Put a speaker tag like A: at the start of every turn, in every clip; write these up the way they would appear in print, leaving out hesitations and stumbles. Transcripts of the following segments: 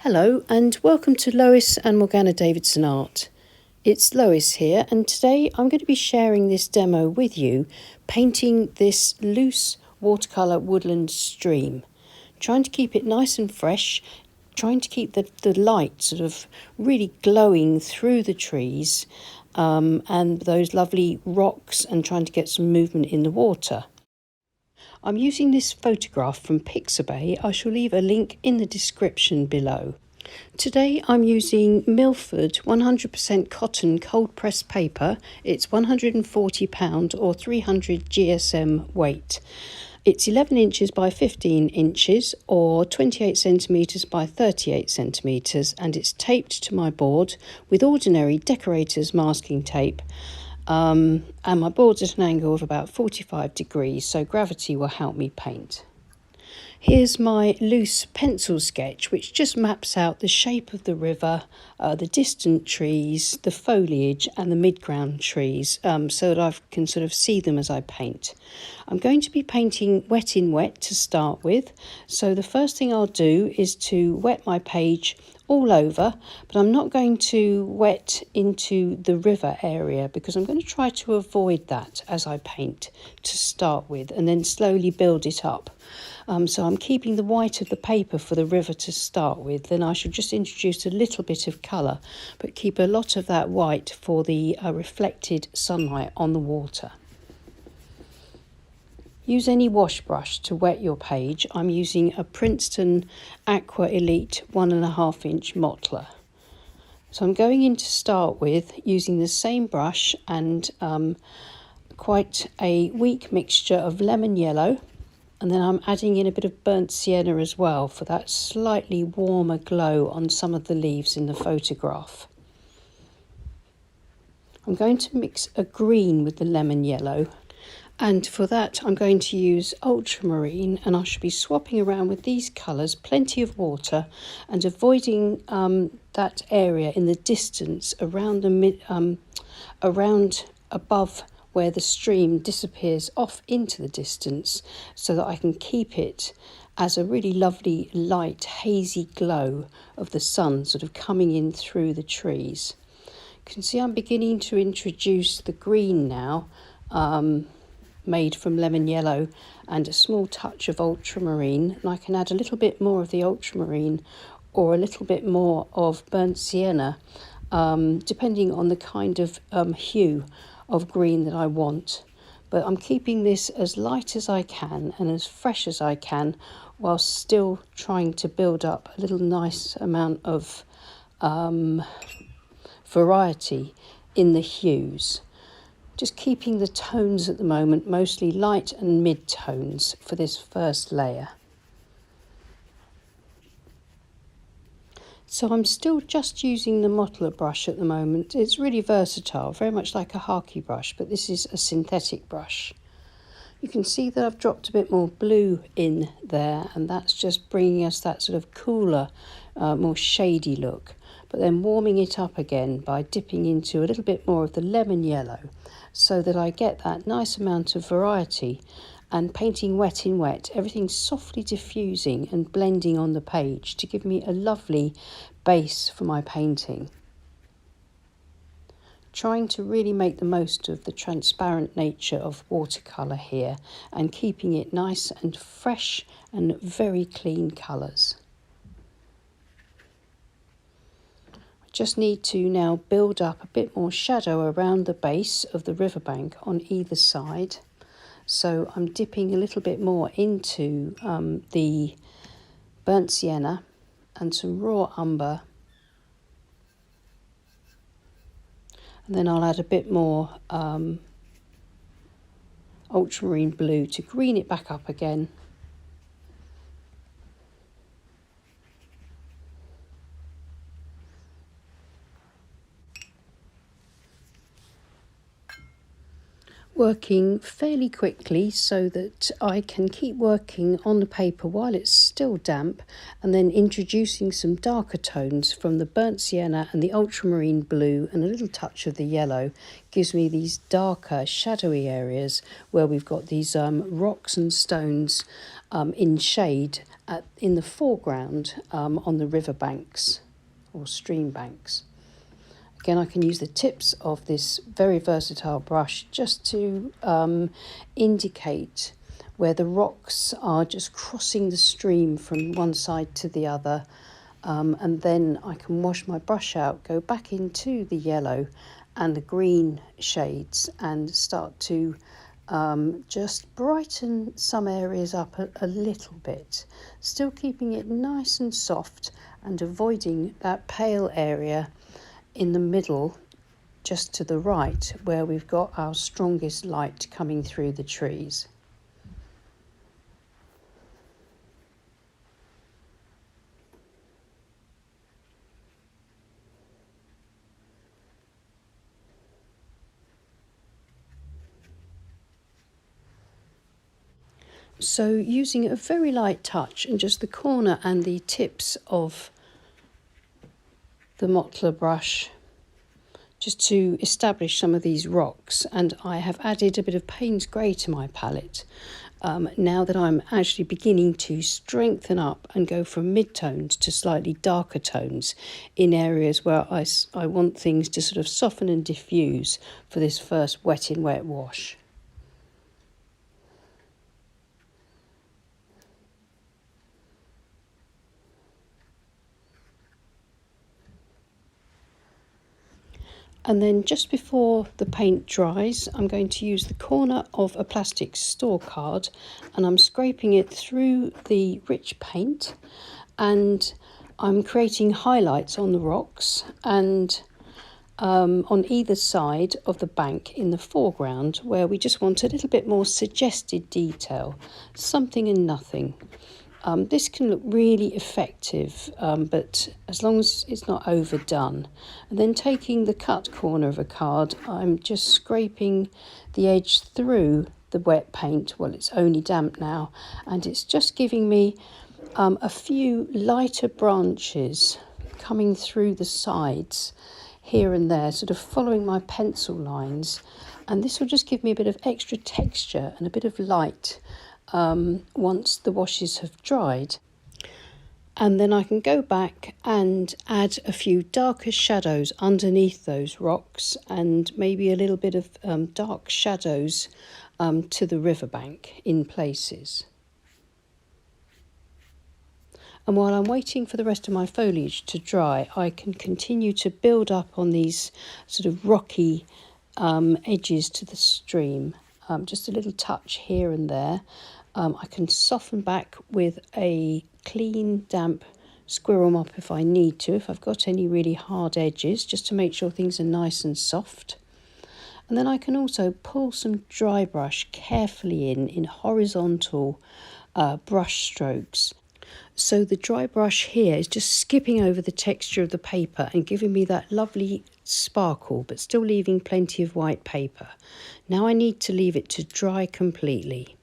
A: Hello and welcome to Lois and Morgana Davidson Art. It's Lois here, and today I'm going to be sharing this demo with you, painting this loose watercolour woodland stream. Trying to keep it nice and fresh, trying to keep the light sort of really glowing through the trees and those lovely rocks, and trying to get some movement in the water. I'm using this photograph from Pixabay. I shall leave a link in the description below. Today I'm using Millford 100% cotton cold pressed paper. It's £140 or 300 GSM weight. It's 11 inches by 15 inches or 28 centimetres by 38 centimetres, and it's taped to my board with ordinary decorator's masking tape. And my board's at an angle of about 45 degrees, so gravity will help me paint. Here's my loose pencil sketch, which just maps out the shape of the river, the distant trees, the foliage and the mid-ground trees, so that I can sort of see them as I paint. I'm going to be painting wet in wet to start with, so the first thing I'll do is to wet my page all over, but I'm not going to wet into the river area because I'm going to try to avoid that as I paint to start with, and then slowly build it up. So I'm keeping the white of the paper for the river to start with. Then I should just introduce a little bit of colour, but keep a lot of that white for the reflected sunlight on the water. Use any wash brush to wet your page. I'm using a Princeton Aqua Elite 1.5 inch mottler. So I'm going in to start with using the same brush and quite a weak mixture of lemon yellow, and then I'm adding in a bit of burnt sienna as well for that slightly warmer glow on some of the leaves in the photograph. I'm going to mix a green with the lemon yellow, and for that I'm going to use ultramarine, and I should be swapping around with these colours, plenty of water, and avoiding that area in the distance around above where the stream disappears off into the distance, so that I can keep it as a really lovely light hazy glow of the sun sort of coming in through the trees. You can see I'm beginning to introduce the green now, made from lemon yellow and a small touch of ultramarine, and I can add a little bit more of the ultramarine or a little bit more of burnt sienna, depending on the kind of hue of green that I want. But I'm keeping this as light as I can and as fresh as I can, whilst still trying to build up a little nice amount of variety in the hues. Just keeping the tones at the moment mostly light and mid tones for this first layer. So I'm still just using the mottler brush at the moment. It's really versatile, very much like a Harky brush, but this is a synthetic brush. You can see that I've dropped a bit more blue in there, and that's just bringing us that sort of cooler, more shady look, but then warming it up again by dipping into a little bit more of the lemon yellow, so that I get that nice amount of variety, and painting wet in wet, everything softly diffusing and blending on the page to give me a lovely base for my painting. Trying to really make the most of the transparent nature of watercolour here, and keeping it nice and fresh and very clean colours. Just need to now build up a bit more shadow around the base of the riverbank on either side. So I'm dipping a little bit more into the burnt sienna and some raw umber. And then I'll add a bit more ultramarine blue to green it back up again. Working fairly quickly so that I can keep working on the paper while it's still damp, and then introducing some darker tones from the burnt sienna and the ultramarine blue and a little touch of the yellow gives me these darker shadowy areas where we've got these rocks and stones in shade, in the foreground on the river banks or stream banks. Again, I can use the tips of this very versatile brush just to indicate where the rocks are just crossing the stream from one side to the other. And then I can wash my brush out, go back into the yellow and the green shades and start to just brighten some areas up a little bit, still keeping it nice and soft and avoiding that pale area in the middle just to the right where we've got our strongest light coming through the trees. So using a very light touch and just the corner and the tips of the Watercolour brush just to establish some of these rocks, and I have added a bit of Paynes grey to my palette now that I'm actually beginning to strengthen up and go from mid-tones to slightly darker tones in areas where I want things to sort of soften and diffuse for this first wet in wet wash. And then just before the paint dries, I'm going to use the corner of a plastic store card and I'm scraping it through the rich paint, and I'm creating highlights on the rocks and on either side of the bank in the foreground where we just want a little bit more suggested detail, something and nothing. This can look really effective, but as long as it's not overdone. And then taking the cut corner of a card, I'm just scraping the edge through the wet paint. Well, it's only damp now, and it's just giving me a few lighter branches coming through the sides here and there, sort of following my pencil lines. And this will just give me a bit of extra texture and a bit of light once the washes have dried. And then I can go back and add a few darker shadows underneath those rocks and maybe a little bit of dark shadows to the riverbank in places. And while I'm waiting for the rest of my foliage to dry, I can continue to build up on these sort of rocky edges to the stream. Just a little touch here and there. I can soften back with a clean, damp squirrel mop if I need to, if I've got any really hard edges, just to make sure things are nice and soft. And then I can also pull some dry brush carefully in horizontal brush strokes. So the dry brush here is just skipping over the texture of the paper and giving me that lovely sparkle, but still leaving plenty of white paper. Now I need to leave it to dry completely.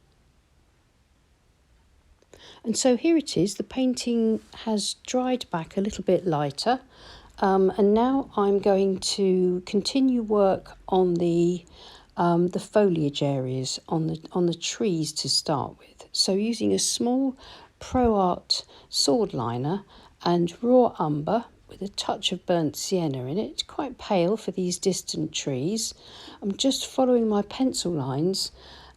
A: And so here it is, the painting has dried back a little bit lighter, and now I'm going to continue work on the foliage areas on the trees to start with. So using a small Pro Art sword liner and raw umber with a touch of burnt sienna in it, quite pale for these distant trees. I'm just following my pencil lines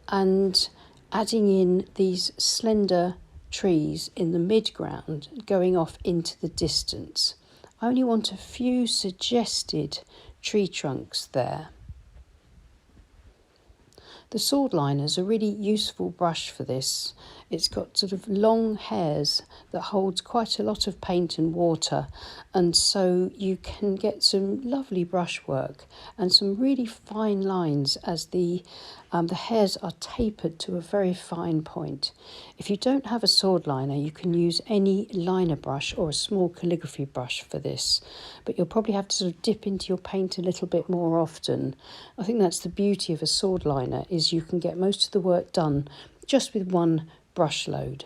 A: and adding in these slender trees in the midground going off into the distance. I only want a few suggested tree trunks there. The sword liner is a really useful brush for this. It's got sort of long hairs that holds quite a lot of paint and water, and so you can get some lovely brushwork and some really fine lines as the hairs are tapered to a very fine point. If you don't have a sword liner, you can use any liner brush or a small calligraphy brush for this, but you'll probably have to sort of dip into your paint a little bit more often. I think that's the beauty of a sword liner, is you can get most of the work done just with one brush load.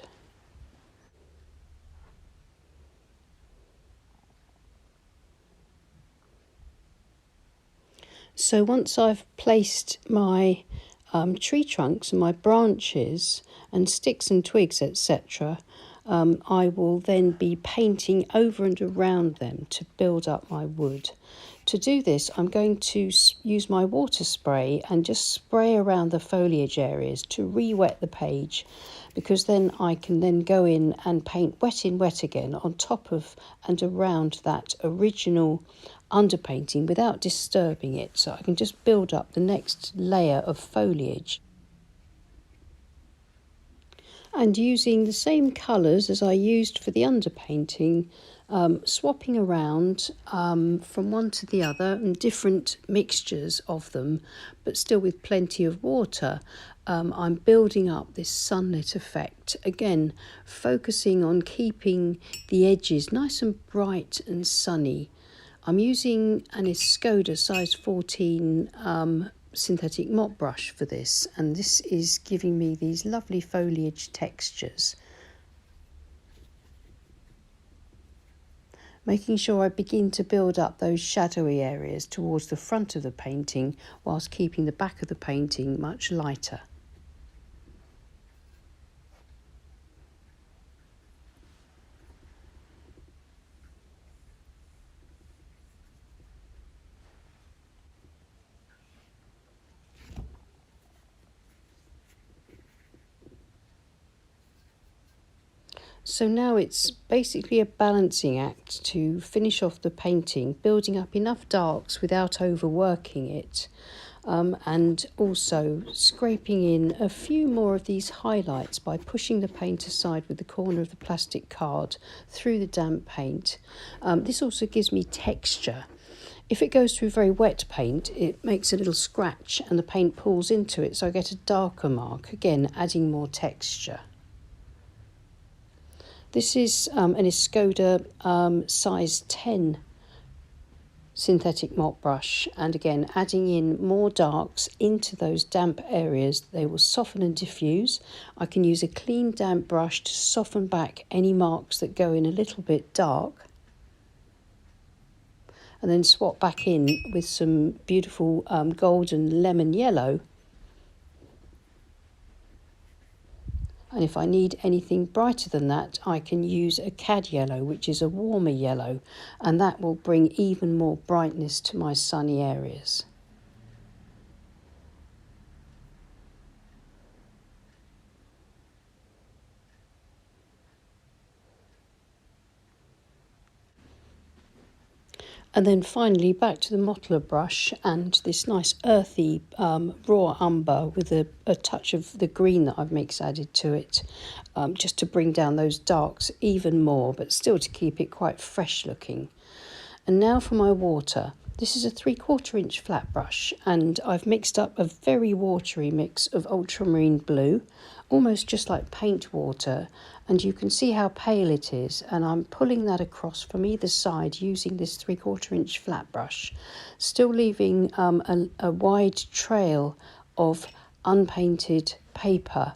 A: So once I've placed my tree trunks and my branches and sticks and twigs, etc., I will then be painting over and around them to build up my wood. To do this, I'm going to use my water spray and just spray around the foliage areas to re-wet the page, because then I can then go in and paint wet in wet again on top of and around that original underpainting without disturbing it, so I can just build up the next layer of foliage. And using the same colours as I used for the underpainting, swapping around from one to the other and different mixtures of them, but still with plenty of water. I'm building up this sunlit effect, again focusing on keeping the edges nice and bright and sunny. I'm using an Escoda size 14 synthetic mop brush for this, and this is giving me these lovely foliage textures. Making sure I begin to build up those shadowy areas towards the front of the painting whilst keeping the back of the painting much lighter. So now it's basically a balancing act to finish off the painting, building up enough darks without overworking it, and also scraping in a few more of these highlights by pushing the paint aside with the corner of the plastic card through the damp paint. This also gives me texture. If it goes through very wet paint, it makes a little scratch and the paint pulls into it, so I get a darker mark, again adding more texture. This is an Escoda size 10 synthetic mop brush, and again adding in more darks into those damp areas. They will soften and diffuse. I can use a clean damp brush to soften back any marks that go in a little bit dark, and then swap back in with some beautiful golden lemon yellow. And if I need anything brighter than that, I can use a cad yellow, which is a warmer yellow, and that will bring even more brightness to my sunny areas. And then finally back to the modeler brush and this nice earthy raw umber with a touch of the green that I've mixed added to it, just to bring down those darks even more, but still to keep it quite fresh looking. And now for my water. This is a 3/4 inch flat brush, and I've mixed up a very watery mix of ultramarine blue, almost just like paint water, and you can see how pale it is, and I'm pulling that across from either side using this 3/4 inch flat brush, still leaving a wide trail of unpainted paper,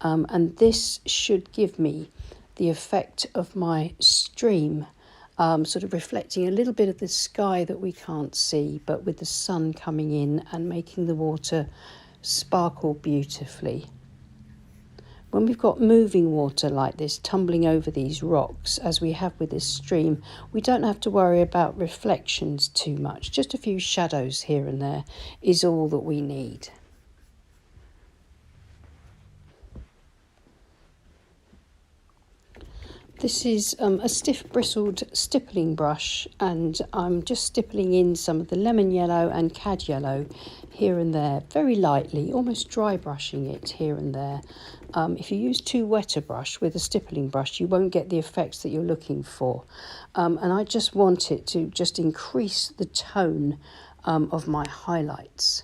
A: and this should give me the effect of my stream, sort of reflecting a little bit of the sky that we can't see, but with the sun coming in and making the water sparkle beautifully. When we've got moving water like this tumbling over these rocks, as we have with this stream, we don't have to worry about reflections too much. Just a few shadows here and there is all that we need. This is a stiff bristled stippling brush, and I'm just stippling in some of the lemon yellow and cad yellow here and there, very lightly, almost dry brushing it here and there. If you use too wet a brush with a stippling brush, you won't get the effects that you're looking for. And I just want it to just increase the tone of my highlights.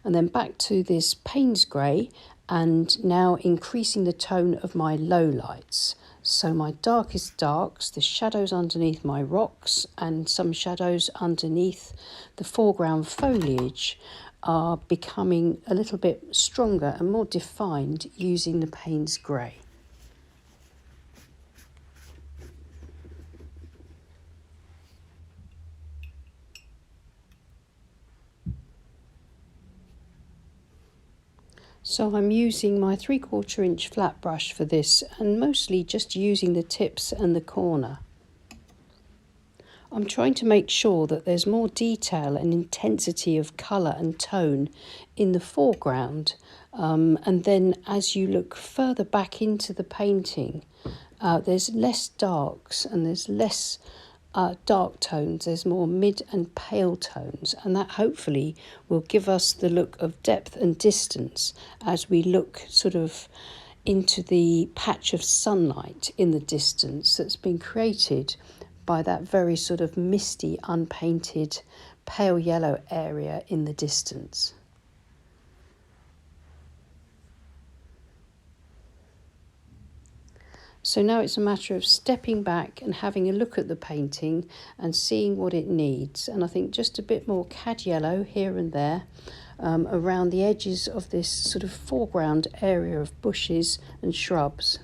A: And then back to this Paynes grey, and now increasing the tone of my lowlights. So my darkest darks, the shadows underneath my rocks and some shadows underneath the foreground foliage, are becoming a little bit stronger and more defined using the Paynes grey. So I'm using my 3/4 inch flat brush for this, and mostly just using the tips and the corner. I'm trying to make sure that there's more detail and intensity of colour and tone in the foreground, and then as you look further back into the painting, there's less darks and there's less dark tones, there's more mid and pale tones, and that hopefully will give us the look of depth and distance as we look sort of into the patch of sunlight in the distance that's been created by that very sort of misty, unpainted, pale yellow area in the distance. So now it's a matter of stepping back and having a look at the painting and seeing what it needs. And I think just a bit more cad yellow here and there around the edges of this sort of foreground area of bushes and shrubs.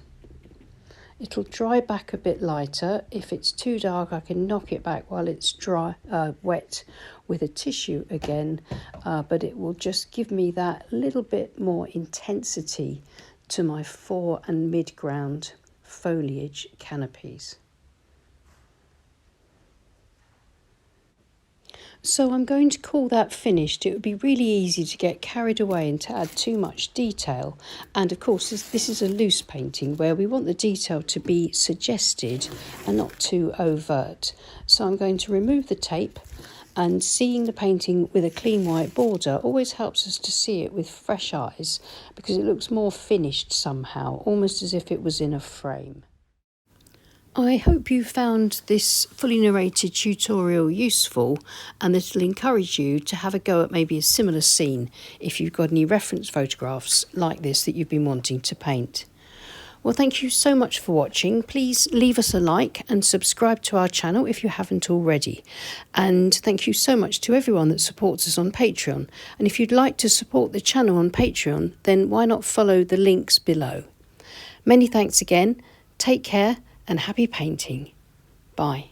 A: It'll dry back a bit lighter. If it's too dark, I can knock it back while it's dry, wet with a tissue again, but it will just give me that little bit more intensity to my fore and mid-ground foliage canopies. So I'm going to call that finished. It would be really easy to get carried away and to add too much detail. And of course, this is a loose painting where we want the detail to be suggested and not too overt. So I'm going to remove the tape, and seeing the painting with a clean white border always helps us to see it with fresh eyes because it looks more finished somehow, almost as if it was in a frame. I hope you found this fully narrated tutorial useful and that it'll encourage you to have a go at maybe a similar scene if you've got any reference photographs like this that you've been wanting to paint. Well, thank you so much for watching. Please leave us a like and subscribe to our channel if you haven't already. And thank you so much to everyone that supports us on Patreon. And if you'd like to support the channel on Patreon, then why not follow the links below. Many thanks again. Take care and happy painting. Bye.